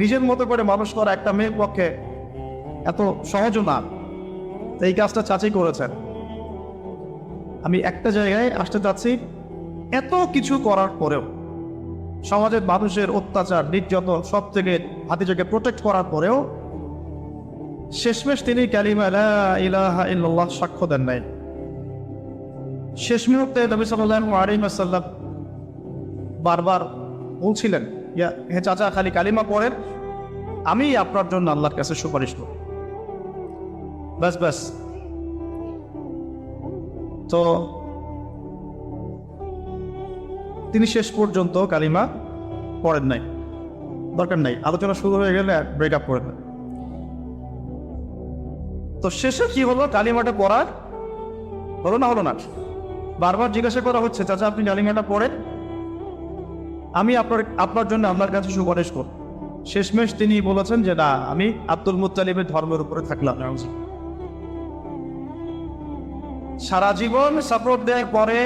নিজের মতো করে মানুষ করা একটা মেয়ের পক্ষে এত সহজও না। এই কাজটা চাচি করেছেন। আমি একটা জায়গায় আসতে চাচ্ছি, এত কিছু করার পরেও, সমাজের মানুষের অত্যাচার নির্যাতন সব থেকে ভাতিজাকে প্রোটেক্ট করার পরেও শেষমেশ তিনি কালিমা লা ইলাহা ইল্লাল্লাহ সাক্ষ্য দেন নাই। শেষ মুহূর্তে নবী সাল্লাল্লাহু আলাইহি ওয়াসাল্লাম বারবার বলছিলেন, হে চাচা, খালি কালিমা পড়েন, আমি আপনার জন্য আল্লাহর কাছে সুপারিশ করব। ব্যাস ব্যাস। তো তিনি শেষ পর্যন্ত কালিমা পড়েন নাই। দরকার নাই, আলোচনা শুরু হয়ে গেলে ব্রেকআপ করে দেন। তো শেষে কি হলো? কালিমাটা পড়ার হলো না? হলো না। বারবার জিজ্ঞাসা করা হচ্ছে, চাচা আপনি কালিমাটা পড়েন, আমি আপনার জন্য আল্লাহর কাছে সুপারিশ করব। শেষমেশ তিনি বলেছেন যে না, আমি আব্দুল মুত্তালিবের ধর্মের উপরে থাকলাম। সারা জীবন সাপোর্ট দেওয়ার পরে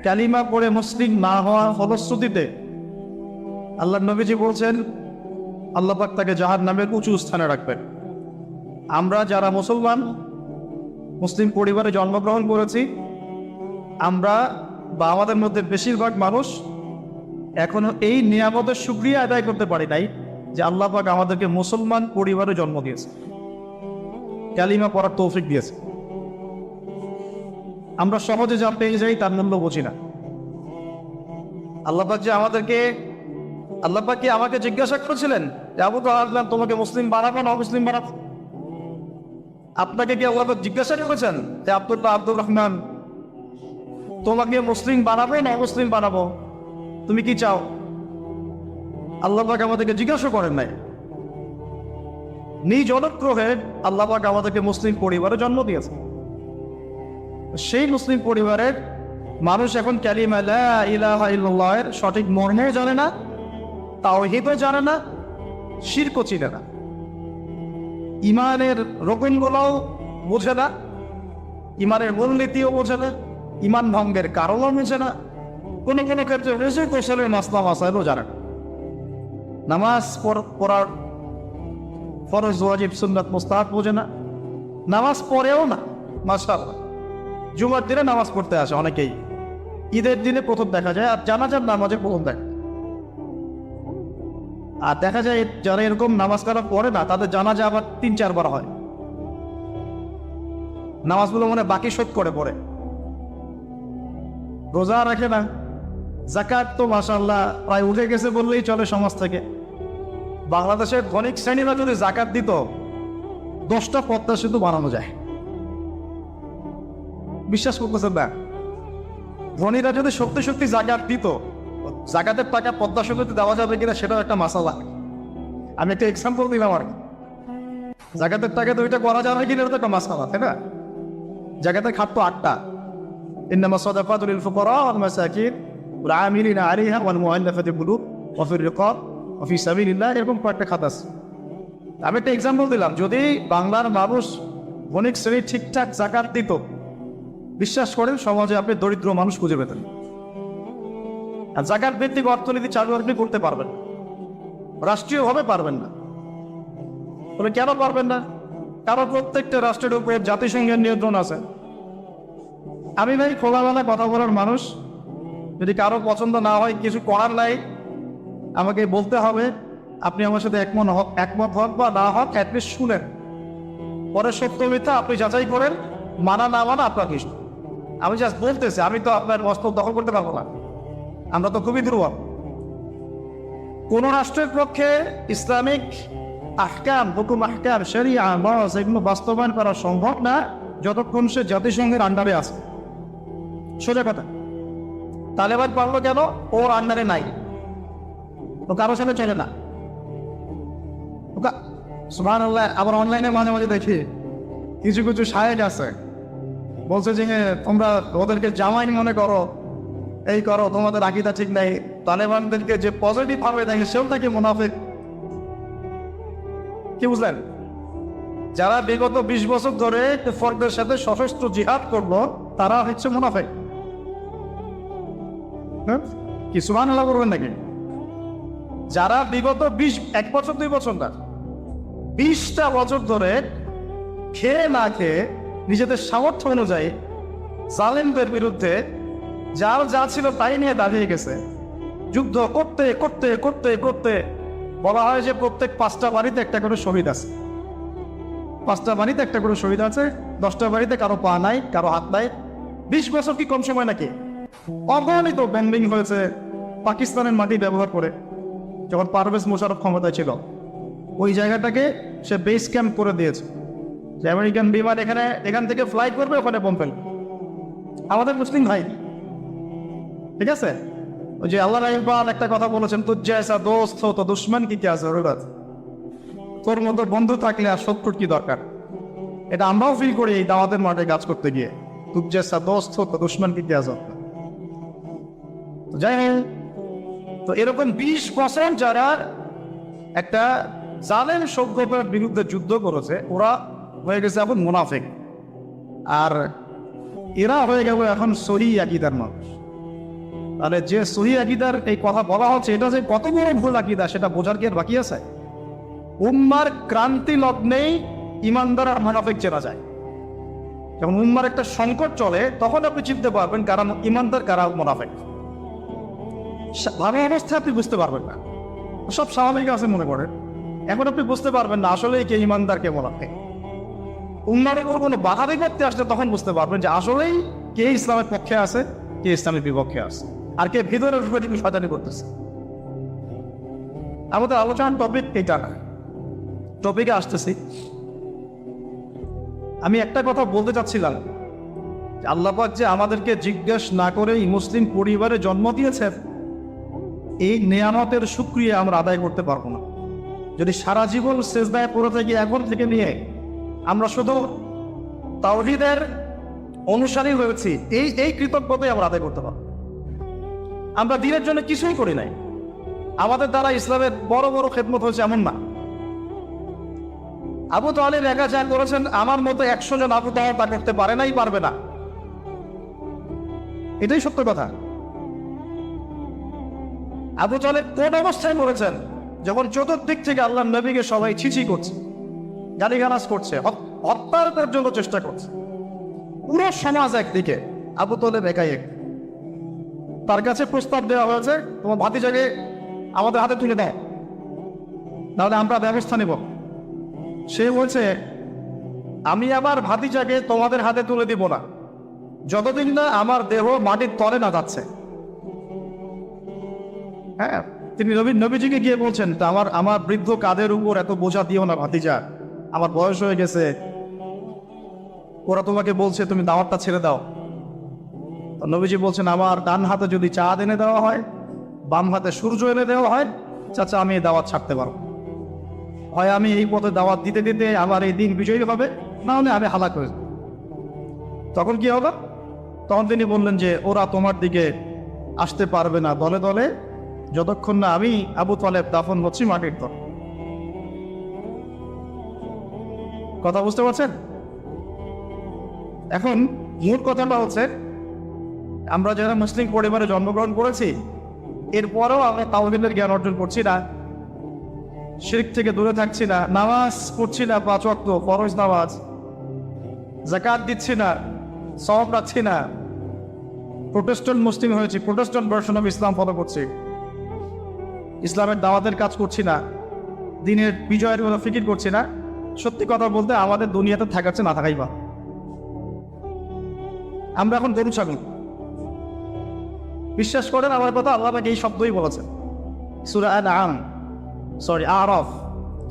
কালিমা পড়ে মুসলিম না হওয়ার ফলশ্রুতিতে আল্লাহ নবীজি বলছেন, আল্লাহ পাক তাকে জাহান্নামের উঁচু স্থানে রাখবেন। আমরা যারা মুসলমান, মুসলিম পরিবারে জন্মগ্রহণ করেছি, আমরা বা আমাদের মধ্যে বেশিরভাগ মানুষ এখনো এই নিয়ামতের শুকরিয়া আদায় করতে পারি নাই যে আল্লাহ পাক আমাদেরকে মুসলমান পরিবারে জন্ম দিয়েছে, কালিমা পড়ার তৌফিক দিয়েছে। আমরা সহজে যা পেয়ে যাই তার মূল্য বুঝি না। আল্লাহ পাক যে আল্লাহ পাক কি আমাকে জিজ্ঞাসা করেছিলেন যে আবু তাআলা তোমাকে মুসলিম বানাবো না অমুসলিম বানাবো? আপনাকে কি আল্লাহ পাক জিজ্ঞাসা করেছেন যে আব্দুর রহমান তোমাকে মুসলিম বানাবে না অমুসলিম বানাবো, তুমি কি চাও? আল্লাহ পাক আমাদেরকে জিজ্ঞাসা করেন নাই। নিজ অনুগ্রহে আল্লাহ পাক আমাদেরকে মুসলিম পরিবারে জন্ম দিয়েছে। সেই মুসলিম পরিবারের মানুষ এখন কালিমা লা ইলাহা ইল্লাল্লাহের সঠিক মর্মও জানে না, তাওহীদও জানে না, শিরকও চিনে না, ইমানের রকমগুলোও বোঝে না, ইমানের মূলনীতিও বোঝে না, ইমান ভঙ্গের কারণও বোঝে না, কোনো কোনো ক্ষেত্রে বেশি কৌশলের মাসলা মাসাইলও জানে না। নামাজ পড়ার ফরজ ওয়াজিব সুন্নাত মুস্তাহাব বোঝে না, নামাজ পড়েও না। মাশাআল্লাহ, জুমার দিনে নামাজ পড়তে আসে অনেকেই, ঈদের দিনে প্রথম দেখা যায়, আর জানাজার নামাজে প্রথম দেখা। আর দেখা যায় যারা এরকম নামাজ কারা পড়ে না, তাদের জানাজা আবার 3-4 বার হয়। নামাজগুলো মানে বাকি শোধ করে পড়ে, রোজা রাখে না, যাকাত তো মাশাআল্লাহ প্রায় উঠে গেছে বললেই চলে সমাজ থেকে। বাংলাদেশের ধনিক শ্রেণীরা যদি যাকাত দিত, 10টা পদ্মা সেতু বানানো যায়। বিশ্বাস করতেছেন না? ধনীরা যদি সত্যি সত্যি জাকাত দিত, জাকাতের টাকা পদ্মা সেতুতে দেওয়া যাবে কিনা সেটাও একটা মাসালা। আমি একটা এক্সাম্পল দিলাম আর কি। জাকাতের টাকা তো ওইটা করা যাবে কিনা, এটা তো একটা মাসালা, তাই না? জাকাতের খাত তো 8টা, ইন্নামা সাদাকাতু লিল ফুকারা ওয়াল মাসাকিন ওয়াল আমিলিনা আলাইহা ওয়াল মুআল্লাফাতি কুলুব ওয়া ফির রিকাব ওয়া ফি সাবিলিল্লাহ, এরকম কয়েকটা খাত আছে। আমি একটা এক্সাম্পল দিলাম, যদি বাংলার মানুষ ধনিক শ্রেণী ঠিকঠাক জাকাত দিত, বিশ্বাস করেন সমাজে আপনি দরিদ্র মানুষ খুঁজে পেতেন। আর জাকাত ভিত্তিক অর্থনীতি চালু আপনি করতে পারবেন, রাষ্ট্রীয়ভাবে পারবেন না। তবে কেন পারবেন না? কারণ প্রত্যেকটা রাষ্ট্রের উপরে জাতিসংঘের নিয়ন্ত্রণ আছে। আমি ভাই খোলামেলা কথা বলার মানুষ, যদি কারো পছন্দ না হয় কিছু করার নাই, আমাকে বলতে হবে। আপনি আমার সাথে একমত হন বা না হন, অ্যাটলিস্ট শুনেন, পরে সত্য মিথ্যা আপনি যাচাই করেন, মানা না মানা আপনার কিছু। আমি জাস্ট বলতেছি, আমি তো আপনার মস্তক দখল করতে পারবো না, আমরা তো খুবই দুর্বল। কোন রাষ্ট্রের পক্ষে ইসলামিক আহকাম, হুকুম আহকাম, শরিয়া, ওয়াজ এগুলো বাস্তবায়ন করা সম্ভব না যতক্ষণ সে জাতিসংঘের আন্ডারে আছে। সোজা কথা। তালেবান পারলো কেন? ওর আন্ডারে নাই, ও কারো সাথে চলে না। সুবহানাল্লাহ। আবার অনলাইনে মাঝে মাঝে দেখি কিছু কিছু শায়েখ আছে, বলছে যে তোমরা ওদেরকে জামাই মনে করো, এই করো, তোমাদের আকীদা ঠিক নাই। তালেবানদেরকে যে পজিটিভ ভাবে দেখে সেও তাকে মুনাফিক। কি বুঝলেন? যারা বিগত 20 বছর ধরে কুফারদের সাথে সশস্ত্র জিহাদ করলো, তারা হচ্ছে মুনাফিক। কি সুবহানাল্লাহ করবেন নাকি? যারা বিগত 1 বছর 2 বছর না 20টা বছর ধরে খেয়ে না খেয়ে নিজেদের সামর্থ্য অনুযায়ী জালেমদের বিরুদ্ধে যার যা ছিল তাই নিয়ে দাঁড়িয়ে গেছে, যুদ্ধ করতে করতে করতে করতে বলা হয় যে প্রত্যেক 5টা বাড়িতে একটা করে শহীদ আছে, 5টা বাড়িতে একটা করে শহীদ আছে, 10টা বাড়িতে কারো পা নাই, কারো হাত নাই। 20 বছর কি কম সময় নাকি? অগণিত ব্যান্ডিং হয়েছে পাকিস্তানের মাটি ব্যবহার করে। যখন পারভেজ মোশাররফ ক্ষমতায় ছিল, ওই জায়গাটাকে সে বেস ক্যাম্প করে দিয়েছে যে আমেরিকান বিমান এখান থেকে ফ্লাইট করবে, ওখানে বোম ফেলবে। আমাদের মুসলিম ভাই, ঠিক আছে, ওই যে আল্লাহ রাহিম একটা কথা বলেছেন, তুজ্জা এসা দোস্ত তো দুশ্মন কি কে আছে, তোর মতো বন্ধু থাকলে আর শত্রুর কি দরকার। এটা আমরাও ফিল করি এই দাওয়াতের মাঠে কাজ করতে গিয়ে, তুজ্জা এসা দোস্ত তো দুশ্মন কি কে আছে। যাই হোক, তো এরকম 20% যারা একটা জালেম সভ্যতার বিরুদ্ধে যুদ্ধ করেছে, ওরা হয়ে গেছে এখন মুনাফিক, আর এরা হয়ে গেল এখন সহি আকীদার মানুষ। তাহলে যে সহি আকীদার এই কথা বলা হচ্ছে, এটা যে কত বড় ভুল আকীদা সেটা বোঝার কি আর বাকি আছে? উম্মার ক্রান্তি লগ্নেই ইমানদার আর মুনাফিক চেনা যায়। যখন উম্মার একটা সংকট চলে, তখন আপনি চিনতে পারবেন কারা ইমানদার কারা মুনাফিক। ভালো অবস্থায় আপনি বুঝতে পারবেন না, সব স্বাভাবিক আছে মনে করেন, এখন আপনি বুঝতে পারবেন না আসলে কে ইমানদার কে মুনাফিক। উম্মার উপর কোনো বাধা বিপত্তি আসলে তখন বুঝতে পারবেন যে আসলেই কে ইসলামের পক্ষে আছে, কে ইসলামের বিপক্ষে আছে, আর কে ভিতরের উপরে শয়তানি করতেছে। আমাদের আলোচনার টপিক এটা না, টপিকে আসতেছি। আমি একটা কথা বলতে চাচ্ছিলাম, আল্লাহ পাক যে আমাদেরকে জিজ্ঞেস না করেই মুসলিম পরিবারে জন্ম দিয়েছেন, এই নেয়ামতের শুকরিয়া আমরা আদায় করতে পারবো না যদি সারা জীবন সেজদায় পড়ে থাকি। এখন থেকে নিয়ে আমরা শুধু তাওহীদের অনুসারী হয়েছি, এই কৃতজ্ঞতাই আমরা আদায় করতে পারবো। আমরা দিনের জন্য কিছুই করি নাই, আমাদের দ্বারা ইসলামের বড় বড় খেদমত হয়েছে এমন না। আবু তালেব একা যা করেছেন, আমার মতো 100 জন আবু তালেব তা করতে পারে নাই, পারবে না, এটাই সত্য কথা। আবু তালেব কোন অবস্থায় মরেছেন? যখন চতুর্দিক থেকে আল্লাহর নবীকে সবাই ছিছি করছে, গালিগালাজ করছে, হত্যার জন্য চেষ্টা করছে, পুরো সমাজ একদিকে, আবু তালেব একাই এক। তার কাছে প্রস্তাব দেওয়া হয়েছে, তোমার ভাতিজাকে আমাদের হাতে তুলে দেয়, তাহলে আমরা ব্যবস্থা নেব। সে বলছে, আমি আমার ভাতিজাকে তোমাদের হাতে তুলে দিব না যতদিন না আমার দেহ মাটির তলে না যাচ্ছে। হ্যাঁ, তিনি নবীজিকে গিয়ে বলছেন, তা আমার বৃদ্ধ কাঁধের উপর এত বোঝা দিও না ভাতিজা, আমার বয়স হয়ে গেছে, ওরা তোমাকে বলছে তুমি দাওয়াতটা ছেড়ে দাও। নবীজি বলছেন, আমার ডান হাতে যদি চাঁদ এনে দেওয়া হয়, বাম হাতে সূর্য এনে দেওয়া হয়, চাচা আমি এই দাওয়াত ছাড়তে পারবো। হয় আমি এই পথে দাওয়াত দিতে দিতে আমার এই দিন বিজয়ী হবে, না হলে আমি হালাক হয়ে যাব। তখন কি হবে? তখন তিনি বললেন যে ওরা তোমার দিকে আসতে পারবে না দলে দলে, যতক্ষণ না আমি আবু তালেব দাফন হচ্ছি মাটির তলে। কথা বুঝতে পারছেন? এখন মূল কথাটা হচ্ছে, আমরা যারা মুসলিম পরিবারে জন্মগ্রহণ করেছি, এরপরেও আমরা তাওহীদের জ্ঞান অর্জন করছি না, শিরক থেকে দূরে থাকছি না, নামাজ পড়ছি না 5 ওয়াক্ত ফরজ নামাজ, যাকাত দিচ্ছি না, সওয়াব রাখছি না, প্রোটেস্ট্যান্ট মুসলিম হয়েছি, Protestant version of Islam follow করছি, ইসলামের দাওয়াতের কাজ করছি না, দিনের বিজয়ের কথা ফিকির করছি না। সত্যি কথা বলতে আমাদের দুনিয়াতে থাকাচ্ছে না থাকাই বা আমরা এখন গরু ছাগল। বিশ্বাস করেন আমার কথা, আল্লাহ পাক এই শব্দই বলেছেন সূরা আরাফ,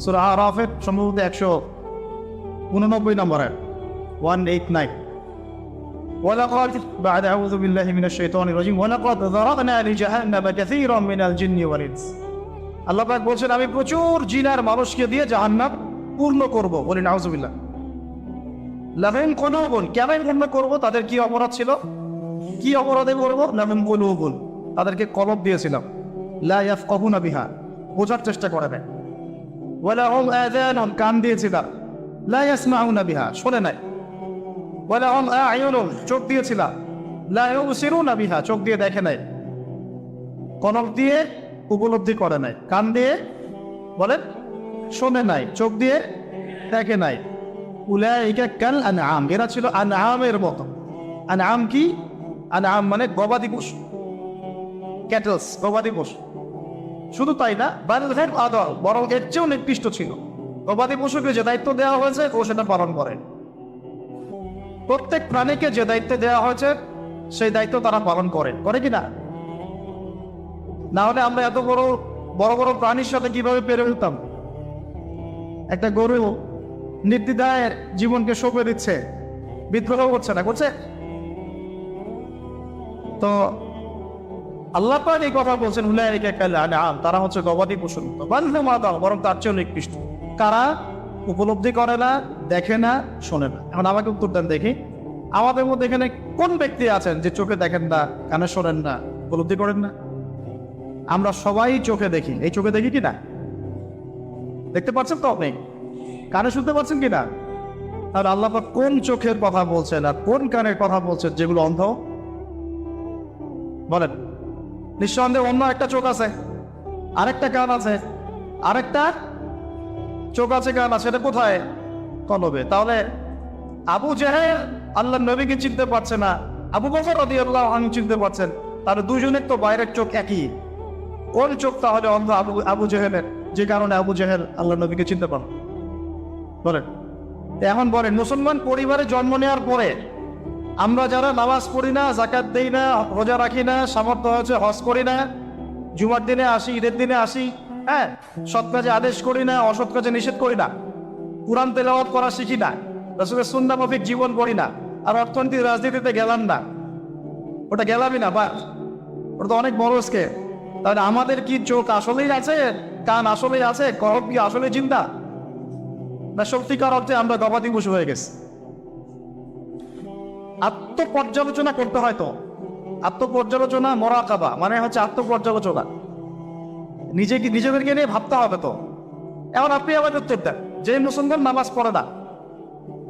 সূরা আরাফের সম্ভবত 189 নম্বরের 189। ولقد بعد أعوذ بالله من الشيطان الرجيم ولقد ذرأنا لجهنم كثيرا من الجن والإنس। আল্লাহ পাক বলছেন, আমি প্রচুর জিন আর মানুষকে দিয়ে জাহান্নাম পূর্ণ করব। বলি নাউযুবিল্লাহ। লাহুম কুলুবুন, কেন পূর্ণ করব? তাদের কি অপরাধ ছিল? কি অপরাধে করব? লাহুম কুলুবুন, তাদেরকে কলব দিয়েছিলাম, লা ইয়াফকাহুনা বিহা, বোঝার চেষ্টা করে না। ওয়ালাহুম আযানুন, কান দিয়েছিলাম, লা ইয়াসমাউনা বিহা, শোনে নাই। ওয়ালাহুম আ'য়ুনুন, চোখ দিয়েছিলাম, লা ইউবসিরুনা বিহা, চোখ দিয়ে দেখে নাই। কলব দিয়ে উপলব্ধি করে নাই, কান দিয়ে বলেন শোনে নাই, চোখ দিয়ে দেখে নাই। উলাইকা কাল আনআম, এরা ছিল আনআমের মতো। আনআম কি? আনআম মানে গবাদি পশু, ক্যাটলস, গবাদি পশু। শুধু তাই না, বাল গায়র আদল, বরং এর চেয়েও নিকৃষ্ট ছিল। গবাদি পশুকে যে দায়িত্ব দেওয়া হয়েছে ও সেটা পালন করে। প্রত্যেক প্রাণীকে যে দায়িত্ব দেওয়া হয়েছে সেই দায়িত্ব তারা পালন করে, করে কি না? না হলে আমরা এত বড় বড় বড় প্রাণীর সাথে কিভাবে পেরে উঠতাম? একটা গরু নির্দ্বিধায় জীবনকে সঁপে দিচ্ছে, বিদ্রোহ করছে না, করছে? তো আল্লাহ পাক এই কথা বলছেন, উলাইকা কাল আনআম, তারা হচ্ছে গবাদি পশুর মতো, বাল হুম আদাল, বরং তার চেয়েও নিকৃষ্ট। কারা? উপলব্ধি করে না, দেখে না, শোনে না। এখন আমাকে উত্তর দেন দেখি, আমাদের মধ্যে এখানে কোন ব্যক্তি আছেন যে চোখে দেখেন না, কানে শোনেন না, উপলব্ধি করেন না? আমরা সবাই চোখে দেখি। এই চোখে দেখি কি না? দেখতে পাচ্ছেন তো আপনি? কানে শুনতে পাচ্ছেন কি না? তাহলে আল্লাহ পাক কোন চোখের কথা বলছেন আর কোন কানের কথা বলছেন যেগুলো অন্ধ? বলেন। নিঃসন্দেহে অন্য একটা চোখ আছে, আরেকটা কান আছে, আরেকটা চোখ আছে, কান আছে, সেটা কোথায়? কলবে। তাহলে আবু জেহেল আল্লাহ নবীকে চিনতে পারছে না, আবু বকর রাদিয়াল্লাহু আনহু চিনতে পারছেন, তাহলে দুজনের তো বাইরের চোখ একই। কোন চোখ তাহলে অন্ধ আবু জেহেলের, যে কারণে আবু জেহেল আল্লাহ নবীকে চিনতে পারেন? বলেন। এখন বলেন, মুসলমান পরিবারে জন্ম নেওয়ার পরে আমরা যারা নামাজ পড়ি না, যাকাত দেই না, রোজা রাখি না, সামর্থ্য হচ্ছে হজ করি না, জুমার দিনে আসি, ঈদের দিনে আসি, হ্যাঁ, সৎ কাজে আদেশ করি না, অসৎ কাজে নিষেধ করি না, কুরআন তেলাওয়াত করা শিখি না, রাসূলের সুন্নাহ মাফিক জীবন করি না, আর অর্থনীতি রাজনীতিতে গেলাম না, ওটা গেলামই না, বা ওটা তো অনেক বড় স্কেল। তাহলে আমাদের কি চোখ আসলেই আছে, কান আসলেই আছে, কলব কি আসলে চিন্তা, না সত্যিকার অর্থে আমরা গবাদি পশু হয়ে গেছি? আত্মপর্যালোচনা করতে হয়। তো আত্মপর্যালোচনা, মুরাকাবা মানে হচ্ছে আত্মপর্যালোচনা, নিজেদেরকে নিয়ে ভাবতে হবে। তো এখন আপনি আমাদের উত্তর দেন, যে মুসলমান নামাজ পড়ে না,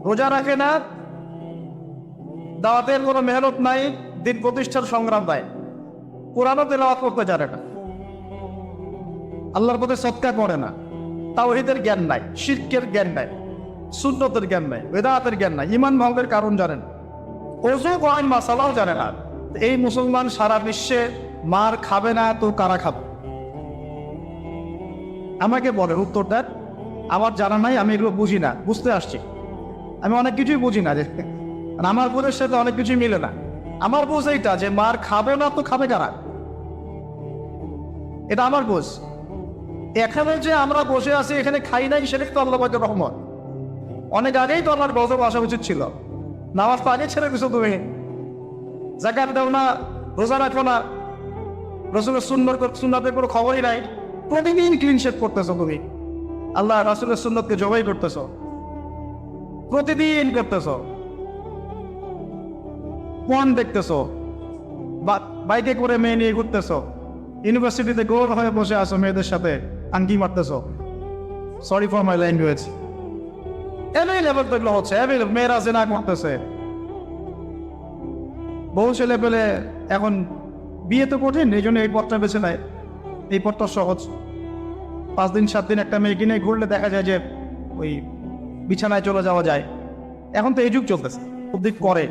রোজা রাখে না, দাওয়াতের কোনো মেহনত নাই, দিন প্রতিষ্ঠার সংগ্রাম নাই, কোরআনও তেলাওয়াত করতে জানে না, আল্লাহর পথে সৎকার করে না, তাওহীদের জ্ঞান নাই, শিরকের জ্ঞান নাই, সুন্নতের জ্ঞান নাই, বেদাতের জ্ঞান নাই, ঈমান ভঙ্গের কারণ জানেন, ওযু করান মাসালাও জানে না, এই মুসলমান সারা বিশ্বে মার খাবে না তো কারা খাবে? আমাকে বলে উত্তর দেন। আমার জানা নাই, আমি এগুলো বুঝি না, বুঝতে আসছি। আমি অনেক কিছুই বুঝি না, যে আমার বোঝের সাথে অনেক কিছুই মিলে না। আমার বোঝ এইটা যে মার খাবে না তো খাবে কারা, এটা আমার বোঝ। এখানে যে আমরা বসে আছি, এখানে খাই নাই, সেটা তো আল্লাহ পাকের রহমত। অনেক আগেই তো আমার গজব আসা উচিত ছিল। নামাজ তো আগে ছেড়ে দিছো তুমি, যাকাত দাও না, রোজা রাখো না, রাসূলের সুন্নাতের কোনো খবরই নাই, প্রতিদিন ক্লিন শেভ করতেছো তুমি, আল্লাহ রাসূলের সুন্নতকে জবাই করতেছো, প্রতিদিন করতেছো, ফোন দেখতেছো, বাইকে করে মেয়ে নিয়ে ঘুরতেছো, ইউনিভার্সিটিতে গোল হয়ে বসে আসো, মেয়েদের সাথে আঙ্কি মারতেছো, sorry for my language, available তো এগুলো হচ্ছে, অ্যাভেলেবল। মেয়েরা জেনা করতেছে, বহু ছেলে পেলে এখন বিয়ে তো কঠিন, এই জন্য এই পথটা বেছে নেয়। এই পথটা সহজ, 5 দিন 7 দিন একটা মেয়ে কিনে ঘুরলে দেখা যায় যে ওই বিছানায় চলে যাওয়া যায়। এখন তো এই যুগ চলতেছে, অবধি করে,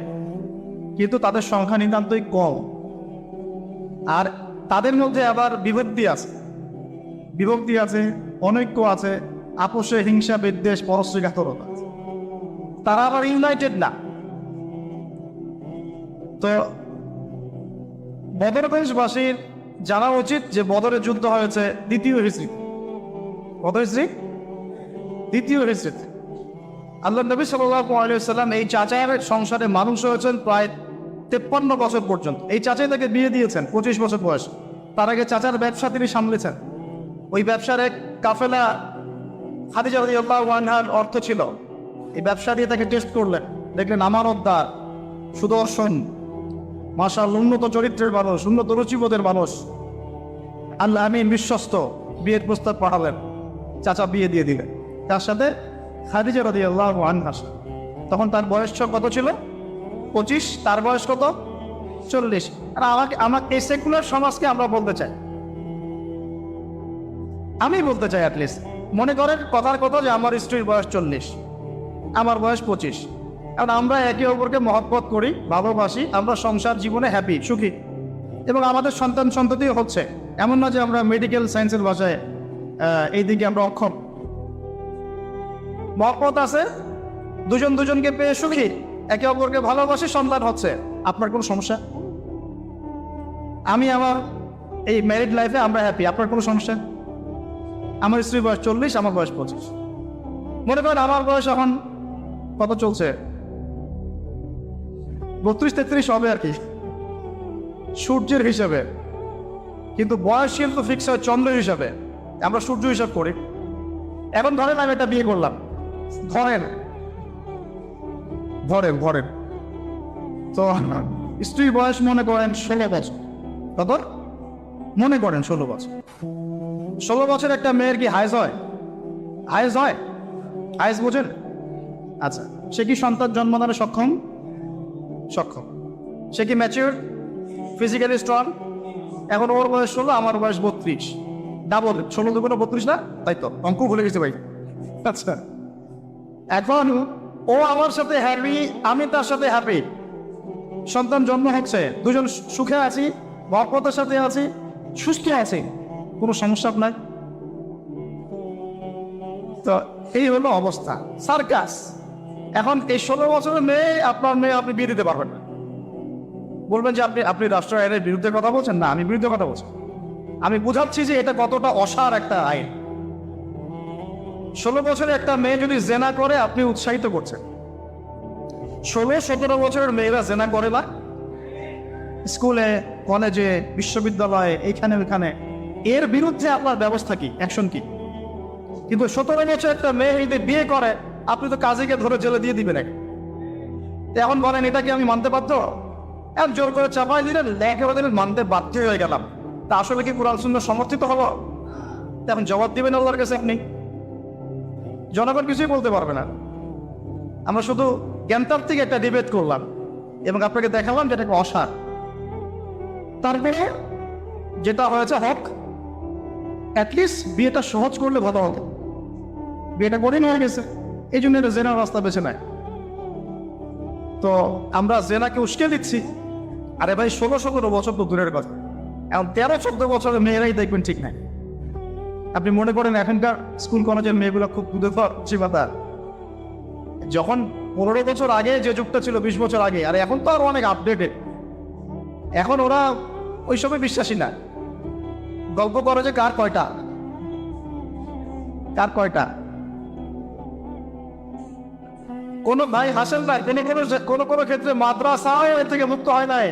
কিন্তু তাদের সংখ্যা নিতান্তই কম। আর তাদের মধ্যে আবার বিভক্তি আছে, অনৈক্য আছে, আপোষে হিংসা, বিদ্বেষ, পরশ্রীঘাতকতা আছে। তারা আবার ইউনাইটেড না। তো বদর দেশবাসীর জানা উচিত যে বদরের যুদ্ধ হয়েছে দ্বিতীয় হিজরিতে। কত হিজরি? দ্বিতীয় হিজরিতে। আল্লাহ নবী সাল্লাল্লাহু আলাইহি ওয়াসাল্লাম এই চাচায়ের সংসারে মানুষ হয়েছেন প্রায় 53 বছর পর্যন্ত। এই চাচাই তাকে বিয়ে দিয়েছেন 25 বছর বয়স। তার আগে চাচার ব্যবসা তিনি সামলেছেন। ওই ব্যবসার এক কাফেলা খাদিজা রাদিয়াল্লাহু আনহার অর্থ ছিল। এই ব্যবসা দিয়ে তাকে টেস্ট করলেন, দেখলেন আমানতদার, সুদর্শন, মাশাআল্লাহ উন্নত চরিত্রের মানুষ, উন্নত রুচিবোধের মানুষ, আল্লাহ আমিন, বিশ্বস্ত। বিয়ের প্রস্তাব পাঠালেন, চাচা বিয়ে দিয়ে দিলেন। তার সাথে খাদিজা রাদিয়াল্লাহু আনহা। তখন তার বয়স কত ছিল? 25। তার বয়স কত? 40। আর আমাকে এই সেকুলার সমাজকে আমরা বলতে চাই, আমি বলতে চাই অ্যাটলিস্ট, মনে করেন কথার কথা যে আমার স্ত্রীর বয়স 40, আমার বয়স 25, কারণ আমরা একে অপরকে মহব্বত করি, ভালোবাসি, আমরা সংসার জীবনে হ্যাপি, সুখী, এবং আমাদের সন্তান সন্ততিও হচ্ছে। এমন না যে আমরা মেডিকেল সায়েন্সের ভাষায় এইদিকে আমরা অক্ষম। মহব্বত আছে, দুজন দুজনকে পেয়ে সুখী, একে অপরকে ভালোবাসি, সন্তান হচ্ছে। আপনার কোনো সমস্যা? আমি আমার এই ম্যারিড লাইফে আমরা হ্যাপি, আপনার কোনো সমস্যা? আমার স্ত্রীর বয়স 40, আমার বয়স 25। মনে করেন আমার বয়স এখন কত চলছে, 32-33 হবে আর কি সূর্যের হিসাবে, কিন্তু বয়স কিন্তু ফিক্স হয় চন্দ্র হিসাবে, আমরা সূর্য হিসাব করি। এখন ধরেন আমি একটা বিয়ে করলাম, ধরেন ধরেন ধরেন তো স্ত্রীর বয়স মনে করেন 16 বছর। কত? মনে করেন 16 বছর। 16 বছর একটা মেয়ের কি হাইজ হয়? হাইজ হয়? হাইজ বোঝেন? আচ্ছা, সে কি সন্তান জন্মদানে সক্ষম? সক্ষম। সে কি ম্যাচিউর, ফিজিক্যালি স্ট্রং? এখন ওর বয়স 16, আমার বয়স 32, ডাবল। 16 দুগুণে 32 না? তাই তো, অঙ্ক ভুলে গেছি ভাই। আচ্ছা, এখন ও আমার সাথে হ্যাপি, আমি তার সাথে হ্যাপি, সন্তান জন্ম হচ্ছে, দুজন সুখে আছি, মহব্বতের সাথে আছি, সুস্থ আছি, কোনো সমস্যা নাই। তো এই হলো অবস্থা, সার্কাস। এখন এই 16 বছরের মেয়ে, আপনার মেয়ে, আপনি বিয়ে দিতে পারবেন না। বলবেন যে আপনি রাষ্ট্র আইনের বিরুদ্ধে কথা বলছেন। না, আমি বিরুদ্ধে কথা বলছি। আমি বুঝাচ্ছি যে এটা কতটা অসার একটা আইন। 16 বছরে একটা মেয়ে যদি জেনা করে, আপনি উৎসাহিত করছেন। 16-17 বছরের মেয়েরা জেনা করে না, স্কুলে, কলেজে, বিশ্ববিদ্যালয়ে, এইখানে ওইখানে, এর বিরুদ্ধে আপনার ব্যবস্থা কি, অ্যাকশন কি? কিন্তু 17 বছর একটা মেয়ে যদি বিয়ে করে, আপনি তো কাজীকে ধরে জেলে দিয়ে দিবেন। এখন বলেন এটা কি আমি মানতে বাধ্য? এখন জোর করে চাপাই দিলেন, লেখে দিলেন, মানতে বাধ্য হয়ে গেলাম। তা আসলে কি কোরআন সুন্নাহ সমর্থিত হলো? এখন জবাব দিবেন আল্লাহর কাছে আপনি। জনগণ কিছুই বলতে পারবে না। আমরা শুধু জ্ঞানতাত্ত্বিক একটা ডিবেট করলাম এবং আপনাকে দেখালাম যেটা অসার। তারপরে যেটা হয়েছে হক, অ্যাটলিস্ট বিয়েটা সহজ করলে ভালো হতো। বিয়েটা কঠিন হয়ে গেছে, এই জন্য এটা জেনার রাস্তা বেছে নেয়। তো আমরা জেনাকে উস্কে দিচ্ছি। আরে ভাই, 16-17 বছর তো দূরের কথা, এখন 13-14 বছরের মেয়েরাই দেখবেন ঠিক নাই। আপনি মনে করেন এখনকার স্কুল কলেজের মেয়েগুলো খুব দুধেফর চিবাতা? যখন 15 বছর আগে যে যুগটা ছিল, 20 বছর আগে, আর এখন তো আরো অনেক আপডেটেড। এখন ওরা ওই সময় বিশ্বাসী না। গল্প করে যে কার কয়টা, কার কয়টা। কোন ভাই হাসেন না, কোন কোন ক্ষেত্রে মাদ্রাসা এর থেকে মুক্ত হয় নাই।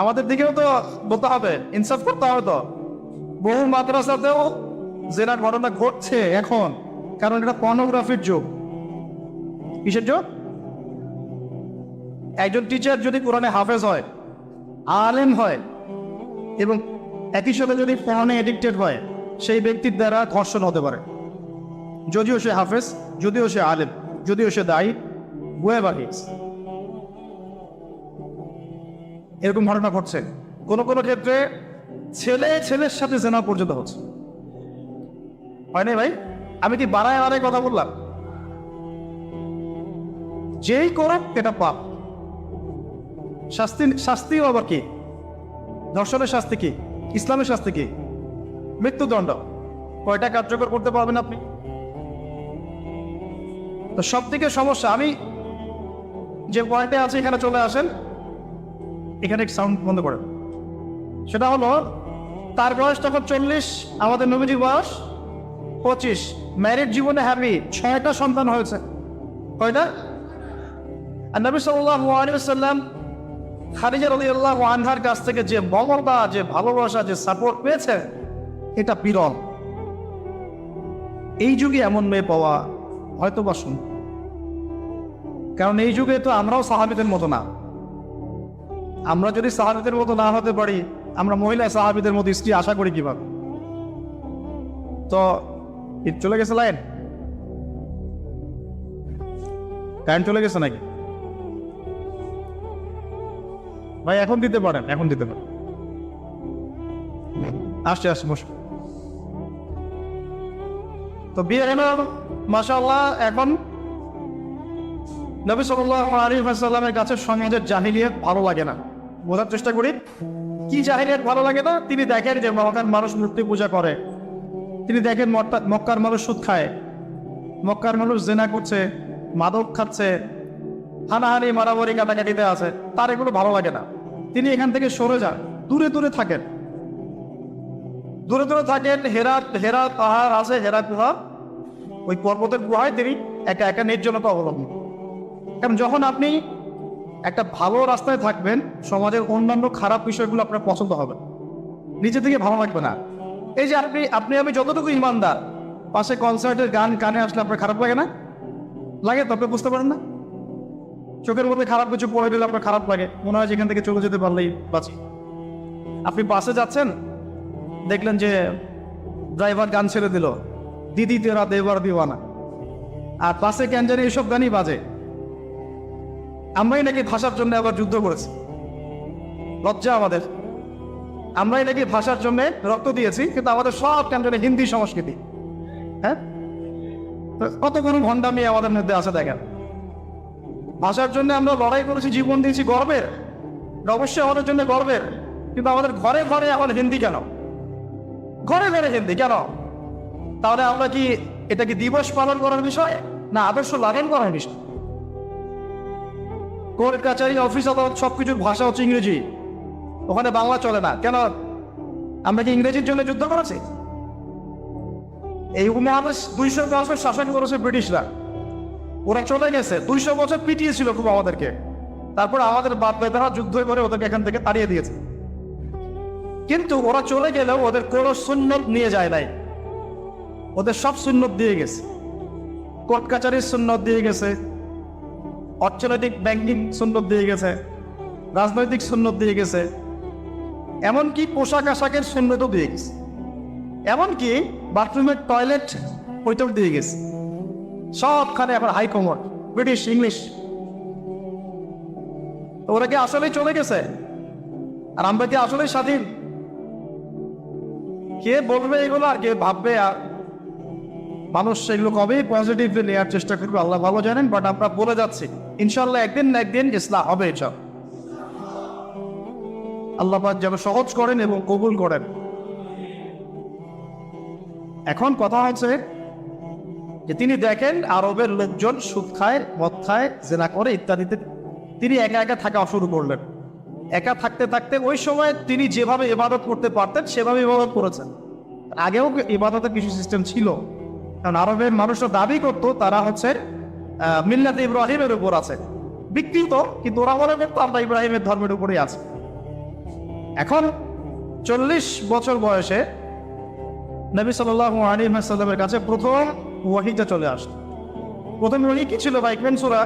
আমাদের দিকেও তো বলতে হবে, ইনসাফ করতে হবে। তো বহু মাদ্রাসাতেও জেনার ঘটনা ঘটছে এখন, কারণ এটা পর্নোগ্রাফির যুগ। কিসের যুগ? একজন টিচার যদি কোরআনে হাফেজ হয়, আলেম হয়, এবং একই সাথে যদি পর্নে এডিক্টেড হয়, সেই ব্যক্তির দ্বারা ধর্ষণ হতে পারে, যদিও সে হাফেজ, যদিও সে আলেম, যদিও সে দায়ী, এরকম ঘটনা ঘটছে। কোন কোন ক্ষেত্রে ছেলে ছেলের সাথে জেনা পর্যন্ত হচ্ছে। হয় না ভাই? আমি কি বাড়ায় বাড়ায় কথা বললাম? যেই করো এটা পাপ। শাস্তিও আবার কি? ধর্ষণের শাস্তি কি? ইসলামের শাস্তি কি? মৃত্যুদণ্ড। কয়টা কার্যকর করতে পারবেন আপনি? তো সব থেকে সমস্যা, আমি যে পয়েন্টে আছে এখানে চলে আসেন। এখানে সাউন্ড বন্ধ করেন। সেটা হলো, তার বয়স তখন 40, আমাদের নবীজির বয়স 25, ম্যারিড জীবনে হ্যাপি, 6টা সন্তান হয়েছে। কয়টা? আর নবী সাল্লাল্লাহু আলাইহি ওয়াসাল্লাম খাদিজা রাদিয়াল্লাহু আনহার কাছ থেকে যে মমতা, যে ভালোবাসা, যে সাপোর্ট পেয়েছে, এটা বিরল। এই যুগে এমন মেয়ে পাওয়া হয়তো বা শুন, কারণ এই যুগে তো আমরাও সাহাবীদের মতো না। আমরা যদি সাহাবীদের মতো না হতে পারি, আমরা মহিলা সাহাবীদের মতো স্ত্রী আশা করি কিভাবে? তো চলে গেছে লাইন, কারেন্ট চলে গেছে নাকি ভাই? এখন দিতে পারেন, এখন দিতে পারেন। আসছে আসছে বসো। তো বিয়ে হলো মাশাআল্লাহ। এখন নবী সাল্লাল্লাহু আলাইহি ওয়াসাল্লামের কাছে সমাজের জাহিলিয়াত ভালো লাগে না। বোঝার চেষ্টা করি কি জাহিলিয়াত ভালো লাগে না। তিনি দেখেন যে মক্কার মানুষ মূর্তি পূজা করে, তিনি দেখেন মক্কার মানুষ সুদ খায়, মক্কার মানুষ জেনা করছে, মাদক খাচ্ছে, হানাহানি মারামারি কাটাকাটিতে আছে, তার এগুলো ভালো লাগে না। তিনি এখান থেকে সরে যান, দূরে দূরে থাকেন, দূরে দূরে থাকেন। হেরা পাহাড় আছে, হেরা গুহা, ওই পর্বতের গুহায় তিনি একা একা নির্জনতা অবলম্বন। কারণ যখন আপনি একটা ভালো রাস্তায় থাকবেন, সমাজের অন্যান্য খারাপ বিষয়গুলো আপনার পছন্দ হবে, নিজে থেকে ভালো লাগবে না। এই যে আপনি আমি যতটুকু ইমানদার, পাশে কনসার্টের গান কানে আসলে আপনার খারাপ লাগে না? লাগে তো, আপনি বুঝতে পারেন না? চোখের মধ্যে খারাপ কিছু পড়ে দিলে আপনার খারাপ লাগে, মনে হয় যেখান থেকে চলে যেতে পারলেই বাঁচি। আপনি বাসে যাচ্ছেন, দেখলেন যে ড্রাইভার গান ছেড়ে দিল, দিদি তেরা দেবার দিওয়ানা, আর বাসে কেন জানি এইসব গানই বাজে। আমরাই নাকি ভাষার জন্য আবার যুদ্ধ করেছি, লজ্জা আমাদের। আমরাই নাকি ভাষার জন্য রক্ত দিয়েছি, কিন্তু আমাদের সব কেন জানি হিন্দি সংস্কৃতি। হ্যাঁ, কত কোনো ভণ্ডামি আমাদের মধ্যে আছে দেখেন। ভাষার জন্য আমরা লড়াই করেছি, জীবন দিয়েছি, গর্বের, অবশ্যই আমাদের জন্য গর্বের। কিন্তু আমাদের ঘরে ঘরে এখন হিন্দি কেন? ঘরে ঘরে হিন্দি কেন? তাহলে আমরা কি এটা কি দিবস পালন করার বিষয়, না আদর্শ লালন করার বিষয়? কোর্ট কাছারি অফিস আদালত সবকিছুর ভাষা হচ্ছে ইংরেজি, ওখানে বাংলা চলে না কেন? আমরা কি ইংরেজির জন্য যুদ্ধ করেছি? এই উপমহাদেশ 200 বছর শাসন করেছে ব্রিটিশরা, ওরা চলে গেছে, 200 বছর পিটিয়েছিল খুব আমাদেরকে। তারপর আমাদের বাপ দাদারা যুদ্ধ করে ওদেরকে এখান থেকে তাড়িয়ে দিয়েছে। কিন্তু ওরা চলে গেলেও ওদের কোনো সুন্নত নিয়ে যায় নাই, ওদের সব সুন্নত দিয়ে গেছে। কোর্ট কাছারির সুন্নত দিয়ে গেছে, অর্থনৈতিক ব্যাংকিং সুন্নত দিয়ে গেছে, রাজনৈতিক সুন্নত দিয়ে গেছে, এমনকি পোশাক আশাকের সুন্নতও দিয়ে গেছে, এমনকি বাথরুমের টয়লেট ওইটাও দিয়ে গেছে। সবখানে এখন হাই কমোড, ব্রিটিশ ইংলিশ। ওরা কি আসলেই চলে গেছে আর আমরা কি আসলেই স্বাধীন? কে বলবে এগুলো আর কে ভাববে? আর মানুষ সেগুলো কবেই পজিটিভলি নেওয়ার চেষ্টা করবে আল্লাহ ভালো জানেন। বাট আমরা বলে যাচ্ছি ইনশাল্লাহ একদিন না একদিন ইসলাম হবে। এসব আল্লাহ পাক যেন সহজ করেন এবং কবুল করেন। এখন কথা হচ্ছে যে তিনি দেখেন আরবের লোকজন সুদ খায়, মদ খায়, জেনা করে ইত্যাদিতে, তিনি একা একা থাকা শুরু করলেন। একা থাকতে থাকতে ওই সময় তিনি যেভাবে ইবাদত করতে পারতেন সেভাবে ইবাদত করেছেন। আগেও ইবাদতের কিছু সিস্টেম ছিল, কারণ আরবের মানুষরা দাবি করতো তারা হচ্ছে মিল্লাত ইব্রাহিমের উপর আছে, বিকৃত, কিন্তু ওরা মনে করতো আমরা ইব্রাহিমের ধর্মের উপরেই আছে। এখন 40 বছর বয়সে নবী সাল্লাল্লাহু আলাইহি ওয়াসাল্লামের কাছে প্রথম ওয়াহিটা চলে আসে। প্রথম ওয়াহি কি ছিল ভাই? কোন সূরা?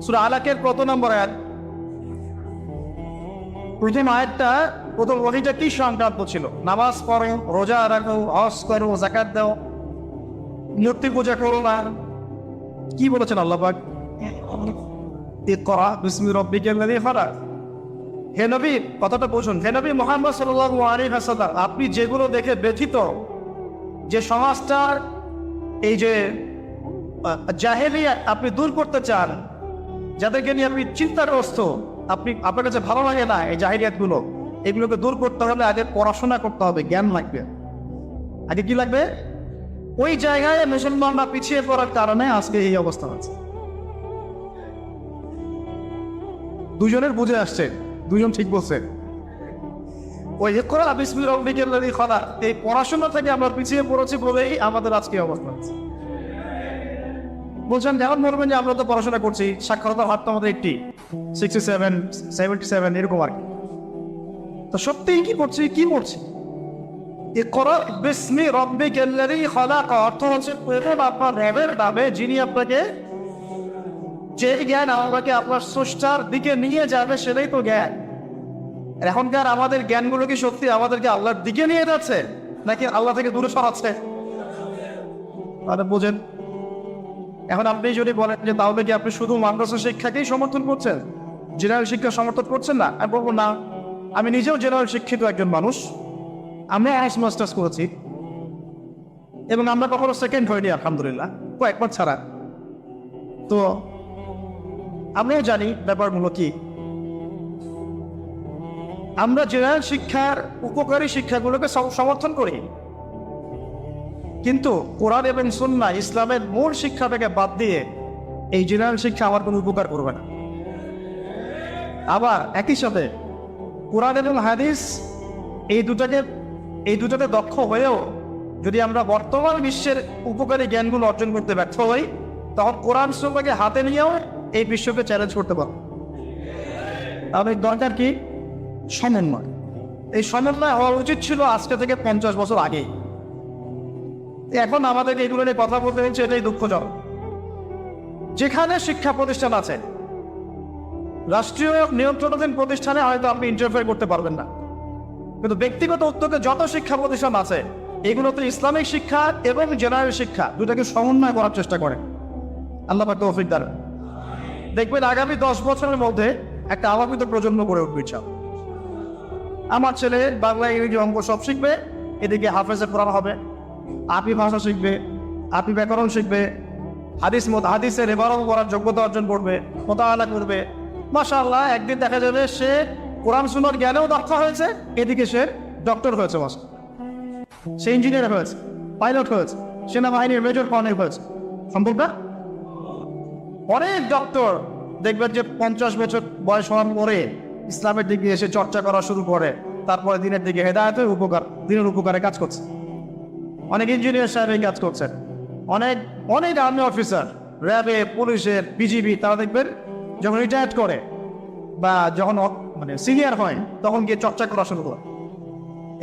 সূরা আলাকের কত নম্বর আয়াত? প্রথম আয়াতটা, প্রথম ওয়াহিটা কি সংক্রান্ত ছিল? নামাজ পড়ো, রোজা রাখো, হজ করো, যাকাত দাও, মূর্তি পূজা করো না। কি বলেছেন আল্লাহ পাক? ইকরা বিসমি রাব্বিকাল্লাযী খালাক। হে নবী, কথাটা বুঝুন। হে নবী মুহাম্মদ সাল্লাল্লাহু আলাইহি ওয়াসাল্লাম, আপনি যেগুলো দেখে ব্যথিত, যে সমাজটার এই যে জাহেলিয়াত আপনি দূর করতে চান, যাদেরকে নিয়ে আপনি চিন্তাগ্রস্ত, আপনার কাছে ভালো লাগে না এই জাহেলিয়াতগুলো, এগুলোকে দূর করতে হলে আগে পড়াশোনা করতে হবে, জ্ঞান লাগবে। আগে কি লাগবে? ওই জায়গায় মুসলমানরা পিছিয়ে পড়ার কারণে আজকে এই অবস্থা হচ্ছে। দুজনের বুঝে আসছে, দুজন ঠিক বলছে। ওই ইকরা বিসমি রাব্বিকাল্লাযী খালাক, এই পড়াশোনা থেকে আমরা পিছিয়ে পড়েছি বলেই আমাদের আজকে অবস্থা হচ্ছে। বলছেন যেমন বলবেন যে আমরা তো পড়াশোনা করছি, সাক্ষরতার হার তো আমাদের 67, 77 এরকম আর কি। তো সত্যিই কি করছি? কি পড়ছি? ইকরা বিসমি রাব্বিকাল্লাযী খালাক অর্থ হচ্ছে আপনার রবের নামে, যিনি আপনাকে, যে জ্ঞান আমাকে আপনার স্রষ্টার দিকে নিয়ে যাবে সেটাই তো জ্ঞান। এখনকার আমাদের জ্ঞানগুলো কি সত্যি আমাদেরকে আল্লাহর দিকে নিয়ে যাচ্ছে নাকি আল্লাহ থেকে দূরে সরাচ্ছে? তাহলে বোঝেন। এখন আপনি যদি বলেন যে তাহলে কি আপনি শুধু মাদ্রাসা শিক্ষাকেই সমর্থন করছেন, জেনারেল শিক্ষা সমর্থন করছেন না? আমি বলবো না, আমি নিজেও জেনারেল শিক্ষিত একজন মানুষ, আমরা অনার্স মাস্টার্স করেছি এবং আমরা কখনো সেকেন্ড হইনি আলহামদুলিল্লাহ, কয়েকবার ছাড়া। তো আমরাও জানি ব্যাপারগুলো কি। আমরা জেনারেল শিক্ষার উপকারী শিক্ষাগুলোকে সমর্থন করি, কিন্তু কোরআন এবং সুন্নাহ ইসলামের মূল শিক্ষাটাকে বাদ দিয়ে এই জেনারেল শিক্ষা আমার কোনো উপকার করবে না। আবার একই সাথে কোরআন এবং হাদিস এই দুটাতে দক্ষ হয়েও যদি আমরা বর্তমান বিশ্বের উপকারী জ্ঞানগুলো অর্জন করতে ব্যর্থ হই, তখন কোরআন সুন্নাহকে হাতে নিয়েও এই বিশ্বকে চ্যালেঞ্জ করতে পারব। তাহলে দরকার কি? সমন্বয়। এই সমন্বয় হওয়া উচিত ছিল আজকে থেকে 50 বছর আগেই। এখন আমাদের এইগুলো নিয়ে কথা বলতে হচ্ছে, এটাই দুঃখজনক। যেখানে শিক্ষা প্রতিষ্ঠান আছে, রাষ্ট্রীয় নিয়ন্ত্রণাধীন প্রতিষ্ঠানে হয়তো আপনি ইন্টারফেয়ার করতে পারবেন না, কিন্তু ব্যক্তিগত উদ্যোগে যত শিক্ষা প্রতিষ্ঠান আছে এগুলোতে ইসলামিক শিক্ষা এবং জেনারেল শিক্ষা দুটাকে সমন্বয় করার চেষ্টা করেন। আল্লাহ পাক তৌফিক দান। দেখবেন আগামী 10 বছরের মধ্যে একটা আলোকিত প্রজন্ম গড়ে উঠবে। আমার ছেলে বাংলা, ইংরেজি, অঙ্ক সব শিখবে, এদিকে হাফেজে কোরআন হবে, আপি ভাষা শিখবে, আপি ব্যাকরণ শিখবে, হাদিসের এবারও করার যোগ্যতা অর্জন করবে, মোতালা করবে। মাশাআল্লাহ, একদিন দেখা যাবে সে কোরআন সুন্নাহর জ্ঞানেও দক্ষ হয়েছে, এদিকে সে ডক্টর হয়েছে, সে ইঞ্জিনিয়ার হয়েছে, পাইলট হয়েছে, সেনাবাহিনীর মেজর কর্নেল হয়েছে। সম্ভব না? অনেক ডক্টর দেখবেন যে 50 বছর বয়স হওয়ার পরে ইসলামের দিকে এসে চর্চা করা শুরু করে, তারপরে দিনের দিকে হেদায়েতের দিনের উপকারে কাজ করছে। অনেক ইঞ্জিনিয়ার সাহেব কাজ করছেন, অনেক আর্মি অফিসার, র্যাবে, পুলিশের, বিজিবি, তারা দেখবেন যখন রিটায়ার্ড করে বা যখন সিনিয়র হয় তখন গিয়ে চর্চা করা শুরু করে,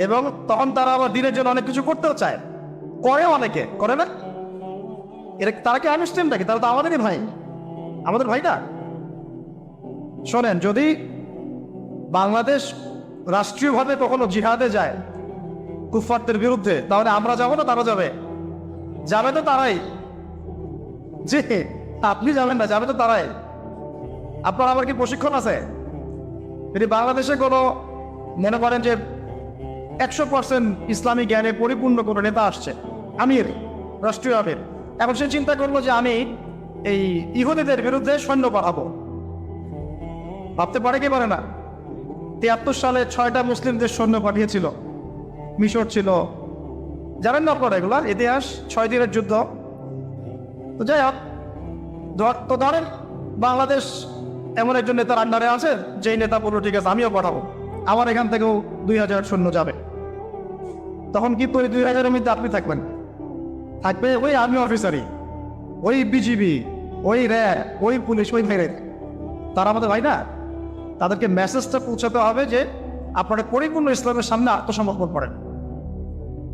এবং তখন তারা আবার দিনের জন্য অনেক কিছু করতেও চায়, করে, অনেকে করে না। তারা কি আনুষ্ঠান নাকি? তারা তো আমাদেরই ভাই, আমাদের ভাই না। শোনেন, যদি বাংলাদেশ রাষ্ট্রীয়ভাবে কখনো জিহাদে যায় কুফফারদের বিরুদ্ধে, তাহলে আমরা যাবো না তারা যাবে? যাবে তো তারাই। যে আপনি যাবেন না, যাবে তো তারাই। আপনার আবার কি প্রশিক্ষণ আছে? যদি বাংলাদেশে কোনো মনে করেন যে 100% ইসলামী জ্ঞানে পরিপূর্ণ কোনো নেতা আসছে, আমির, রাষ্ট্রীয় আমির, এখন সে চিন্তা করলো যে আমি এই ইহুদিদের বিরুদ্ধে সৈন্য পাঠাবো, ভাবতে পারে কি পারে না? 73 সালে 6টা মুসলিম দেশ সৈন্য পাঠিয়েছিল। মিশর ছিল, জানেন না আপনারা এগুলার ইতিহাস, 6 দিনের যুদ্ধ। তো যাই হোক, তো ধরেন বাংলাদেশ এমন একজন নেতার আন্ডারে আছে, যেই নেতা বলল ঠিক আছে আমিও পাঠাবো, আমার এখান থেকেও 2000 সৈন্য যাবে। তখন কি ওই 2000-এর মধ্যে আপনি থাকবেন? থাকবে ওই আর্মি অফিসারই, ওই বিজিবি, ওই র্যাব, ওই পুলিশ, ওই ভাইরে। তারা আমাদের ভাই না? তাদেরকে মেসেজটা পৌঁছাতে হবে যে আপনারা পরিপূর্ণ ইসলামের সামনে আত্মসমর্পণ করেন।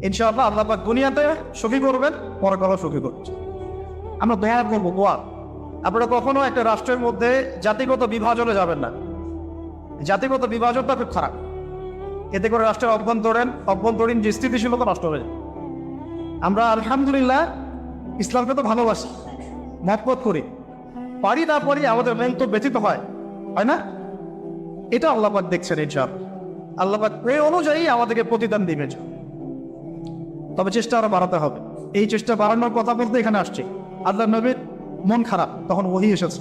ইনশাআল্লাহ আল্লাহ পাক দুনিয়াতে সুখী করবেন, পরকালেও সুখী করবেন। আমরা দোয়া করবো, দোয়া। আপনারা কখনো একটা রাষ্ট্রের মধ্যে জাতিগত বিভাজনে যাবেন না। জাতিগত বিভাজনটা খুব খারাপ, এতে করে রাষ্ট্রের অভ্যন্তরীণ যে স্থিতিশীলতা নষ্ট হয়ে যায়। আমরা আলহামদুলিল্লাহ ইসলামকে তো ভালোবাসি, মহব্বত করি, পারি না পারি আমাদের মন তো ব্যথিত হয় না? এটা আল্লাহ পাক দেখছেন। ইনশাআল্লাহ আল্লাহ পাক এই অনুযায়ী আমাদেরকে প্রতিদান দিবেন। তবে চেষ্টা আরো বাড়াতে হবে। এই চেষ্টা বাড়ানোর কথা বলতে এখানে আসছে। আল্লাহ নবীর মন খারাপ, তখন ওহী এসেছে।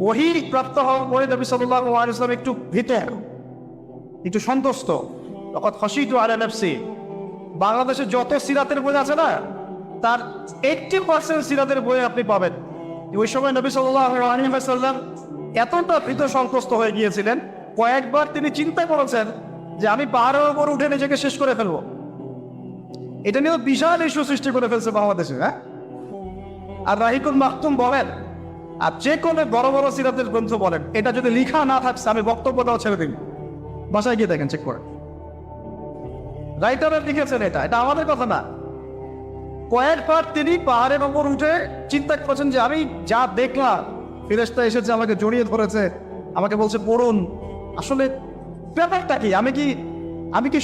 ওহী প্রাপ্ত হওয়ার পরে নবী সাল্লাল্লাহু আলাইহি ওয়াসাল্লাম একটু ভীত, একটু সন্তুষ্ট। তখন খাশিতু আলা নাফসি। বাংলাদেশে যত সিরাতের বই আছে না, তার 80% সিরাতের বই আপনি পাবেন। ওই সময় নবী সাল্লাল্লাহু আলাইহি ওয়াসাল্লাম এতটা ভীত সন্ত্রস্ত হয়ে গিয়েছিলেন, কয়েকবার তিনি চিন্তা করেছেন যে আমি পাহাড়ের উপর উঠে নিজেকে শেষ করে ফেলবো। এটা নিয়ে বিশাল ইস্যু সৃষ্টি করে ফেলছে বাংলাদেশে। আর রাহিকুল মাকতুম বলেন, আর যে কোনো বড় বড় সিরাতের গ্রন্থ বলেন, এটা যদি লিখা না থাকছে আমি বক্তব্য দেওয়া ছেড়ে দিন। বাসায় গিয়ে দেখেন, চেক করেন, রাইটাররা লিখেছেন। এটা আমাদের কথা না। কয়েকবার তিনি পাহাড়ের উপর উঠে চিন্তা করেছেন যে আমি যা দেখলাম, ফেরেশতা এসেছে, আমাকে জড়িয়ে ধরেছে, আমাকে বলছে পড়ুন, আসলে ব্যাপারটা কি, আমি কি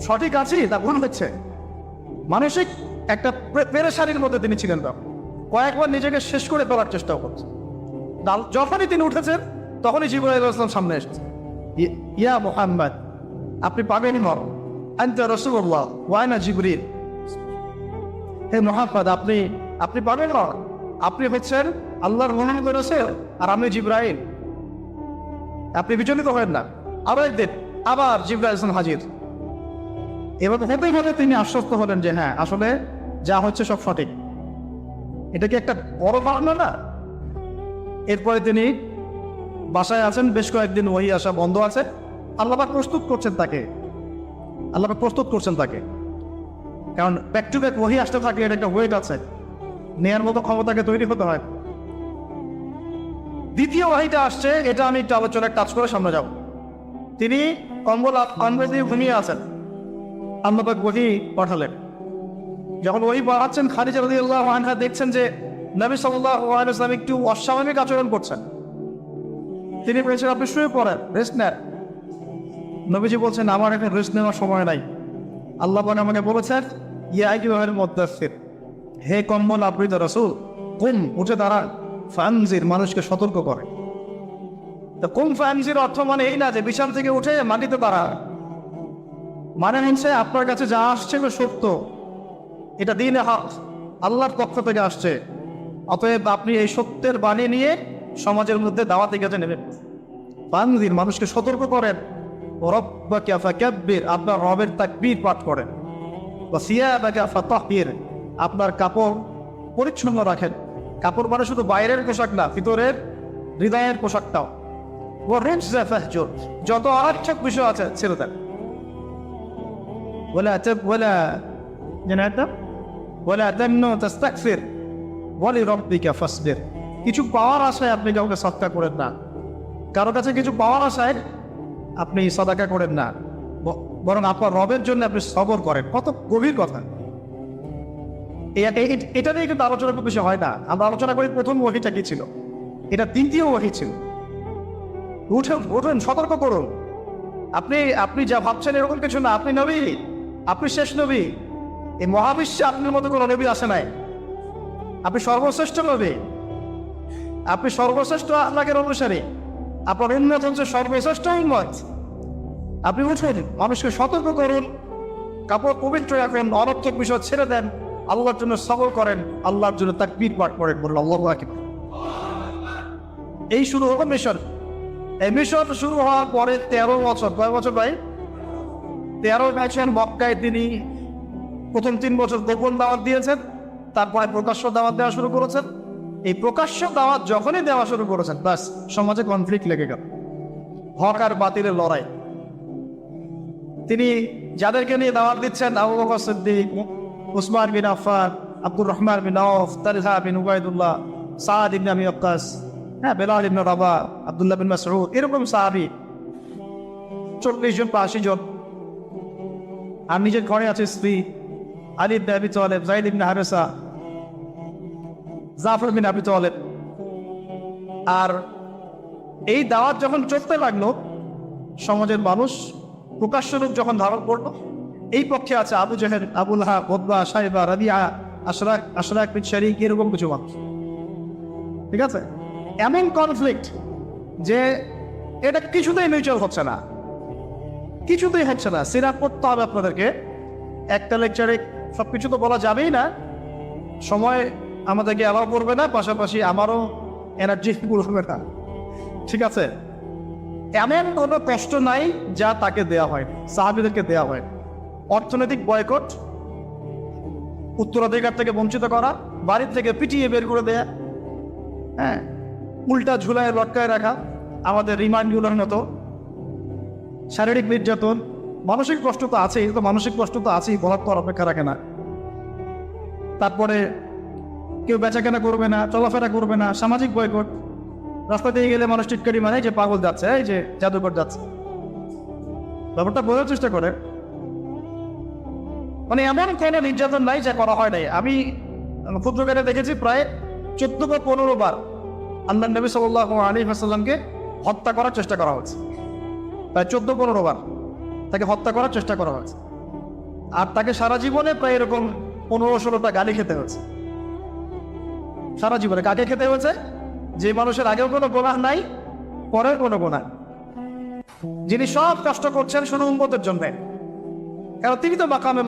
সঠিক আছি, তা ভুল হচ্ছে। মানসিক একটা পেরেশানির মধ্যে তিনি ছিলেন। কয়েকবার নিজেকে শেষ করে ফেলার চেষ্টা করছে। যখনই তিনি উঠেছেন তখনই জিবরাইল আলাইহিস সালাম সামনে এসেছে। ইয়া মুহাম্মদ, আপনি পাবেন নর, আনতা রাসূলুল্লাহ ওয়া আনা জিবরিল। হে মুহাম্মদ, আপনি পাবেন নর, আপনি হচ্ছেন আল্লাহর মনোনীত রাসূল আর আমি জিবরাইল। আপনি বিচলিত হবেন না। আবার একদিন আবার জিবরাইল হাজির। এবার হতেই হতে তিনি আশ্বস্ত হলেন যে হ্যাঁ, আসলে যা হচ্ছে সব সঠিক। এটা কি একটা বড় ঘটনা না? এরপরে তিনি বাসায় আছেন, বেশ কয়েকদিন ওহী আসা বন্ধ আছে। আল্লাহ পাক প্রস্তুত করছেন তাকে, কারণ ব্যাক টু ব্যাক ওহী আসতে থাকে, এটা একটা ওয়েট আছে, নেয়ার মতো ক্ষমতাকে তৈরি হতে হয়। দ্বিতীয় ওহীটা আসছে, এটা আমি একটু আলোচনায় টাচ করে সামনে যাব। তিনি কম্বল দিয়ে ঘুমিয়ে আছেন, আল্লাহ পাক ওহী পাঠালেন। যখন ওহী পাঠাচ্ছেন, খাদিজা রাদিয়াল্লাহু আনহা দেখছেন যে নবী সাল্লাল্লাহু আলাইহি ওয়াসাল্লাম একটু অস্বাভাবিক আচরণ করছেন। তিনি বলেছেন, আপনি শুয়ে পড়েন, রেস্ট নেন। নবীজি বলছেন, আমার এখন রেস্ট নেওয়ার সময় নাই। আল্লাহ পাক আমাকে বলেছেন, ইয়া আইয়ুহাল মুদ্দাসসির, হে কম্বল আবৃত রাসূল, কুম, উঠে দাঁড়ান, ফানজির, মানুষকে সতর্ক করে। তো কুম ফানজির অর্থ মানে এই না যে বিছানা থেকে উঠে মাটিতে দাঁড়ান, মানে হচ্ছে আপনার কাছে যা আসছে সত্য, এটা দ্বীনে হক, আল্লাহর পক্ষ থেকে আসছে। অতএব আপনি এই সত্যের বাণী নিয়ে সমাজের মধ্যে দাওয়াতে কাজে নেবেন। ফানজির, মানুষকে সতর্ক করেন। রব্বাকা ফাকাব্বির, আপনার রবের তাকবীর পাঠ করেন। ওয়া সিয়াবাকা ফাতাহহির, আপনার কাপড় পরিচ্ছন্ন রাখেন। কাপড় মানে শুধু বাইরের পোশাক না, ভিতরের হৃদয়ের পোশাকটাও। ওয়া রিজসা ফাহজুর, যত আরক্ষক বিষয় আছে ছেড়ে দেন। ওয়ালা তামনু তাস্তাকসির ওয়া লিরাব্বিকা ফাসবির, কিছু পাওয়ার আশায় আপনি কাউকে সদকা করেন না, কারো কাছে কিছু পাওয়ার আশায় আপনি সাদাকা করেন না, বরং আপনার রবের জন্য আপনি সবর করেন। কত গভীর কথা! এটা নিয়ে কিন্তু আলোচনা খুব বেশি হয় না। আমরা আলোচনা করি প্রথম ওহীটা কি ছিল, এটা দ্বিতীয় ওহী ছিল। উঠুন, সতর্ক করুন। আপনি যা ভাবছেন এরকম কিছু না। আপনি নবী, আপনি শেষ নবী। এই মহাবিশ্বে আপনার মতো কোনো নবী আসে নাই। আপনি সর্বশ্রেষ্ঠ নবী, আপনি সর্বশ্রেষ্ঠ আল্লাহর অনুসারী, আপনার উম্মত হচ্ছে সর্বশ্রেষ্ঠ উম্মত। আপনি উঠুন, মানুষকে সতর্ক করুন, কাপড় পবিত্র রাখুন, অনর্থক বিষয় ছেড়ে দেন, আল্লাহর জন্য সবর করেন, আল্লাহর জন্য তাকবীর পাঠ করেন, বলুন আল্লাহু আকবার। এই শুরু হলো মিশন। এই মিশন শুরু হওয়ার পরে 13 বছর, কয় বছর ভাই? 13 বছর মক্কায় তিনি প্রথম 3 বছর গোপন দাওয়াত দিয়েছেন, তারপরে প্রকাশ্য দাওয়াত দেওয়া শুরু করেছেন। এই প্রকাশ্য দাওয়াত যখনই দেওয়া শুরু করেছেন, বাস সমাজে কনফ্লিক্ট লেগে গেল, হক আর বাতিলের লড়াই। তিনি যাদেরকে নিয়ে দাওয়াত দিচ্ছেন, আবু বকর সিদ্দিক, উসমান বিন আফফান, আব্দুর রহমান বিন আওফ, তালহা বিন উবাইদুল্লাহ, সাদ ইবনে আবি ওয়াক্কাস, বেলাল ইবনে রাবাহ, আব্দুল্লাহ বিন মাসউদ, এরকম সাহাবী 40 জন বা 80 জন। আর নিজের ঘরে আছে স্ত্রী, আলী ইবনে আবি তালেব, যায়েদ ইবনে হারেসা, জাফর বিন আবি তালেব। আর এই দাওয়াত যখন চলতে লাগলো, সমাজের মানুষ প্রকাশ্য রূপ যখন ধারণ করলো, এই পক্ষে আছে আবু জেহেল, আবু লাহাব, উতবা, শাইবা, রাবিআ, আশরাক বিন শারীক, এরকম কিছু মানুষ। ঠিক আছে, এমন কনফ্লিক্ট যে এটা কিছুতেই মিউচুয়াল হচ্ছে না, কিছুতেই হচ্ছে না। সিরাত পড়তে হবে আপনাদেরকে, একটা লেকচারে সবকিছু তো বলা যাবেই না, সময় আমাদেরকে অ্যালাউ করবে না, পাশাপাশি আমারও এনার্জি হবে না। ঠিক আছে, এমন কোনো কষ্ট নাই যা তাকে দেয়া হয়, সাহাবীদেরকে দেয়া হয়। অর্থনৈতিক বয়কট, উত্তরাধিকার থেকে বঞ্চিত করা, বাড়ির থেকে পিটিয়ে বের করে দেয়া, হ্যাঁ, উল্টা ঝুলায় লটকায় রাখা, আমাদের রিমান্ডগুলোর মতো, শারীরিক নির্যাতন, মানসিক কষ্ট তো আছেই, তো মানসিক কষ্ট তো আছেই, বলার তো অপেক্ষা রাখে না। তারপরে কেউ বেচাকেনা করবে না, চলাফেরা করবে না, সামাজিক বয়কট। রাস্তা দিয়ে গেলে মানুষ টিটকারি মানে যে পাগল যাচ্ছে, এই যে জাদুকর যাচ্ছে। ব্যাপারটা বোঝার চেষ্টা করে, মানে এমন কোনো নির্যাতন নাই যা করা হয় নাই। আমি ক্ষুদ্রকারে দেখেছি প্রায় 14 বা 15 বার আল্লাহ নবী সাল্লাল্লাহু আলাইহি ওয়াসাল্লামকে হত্যা করার চেষ্টা করা হয়েছে। প্রায় 14-15 বার তাকে হত্যা করার চেষ্টা করা হয়েছে। আর তাকে সারা জীবনে প্রায় এরকম 15-16টা গালি খেতে হয়েছে। সারা জীবনে কাকে খেতে হয়েছে? যে মানুষের আগেও কোনো গুনাহ নাই, পরের কোনো গুনাহ। যিনি সব কষ্ট করছেন শুধু উম্মতের জন্য, কারণ তিনি তো মাকামে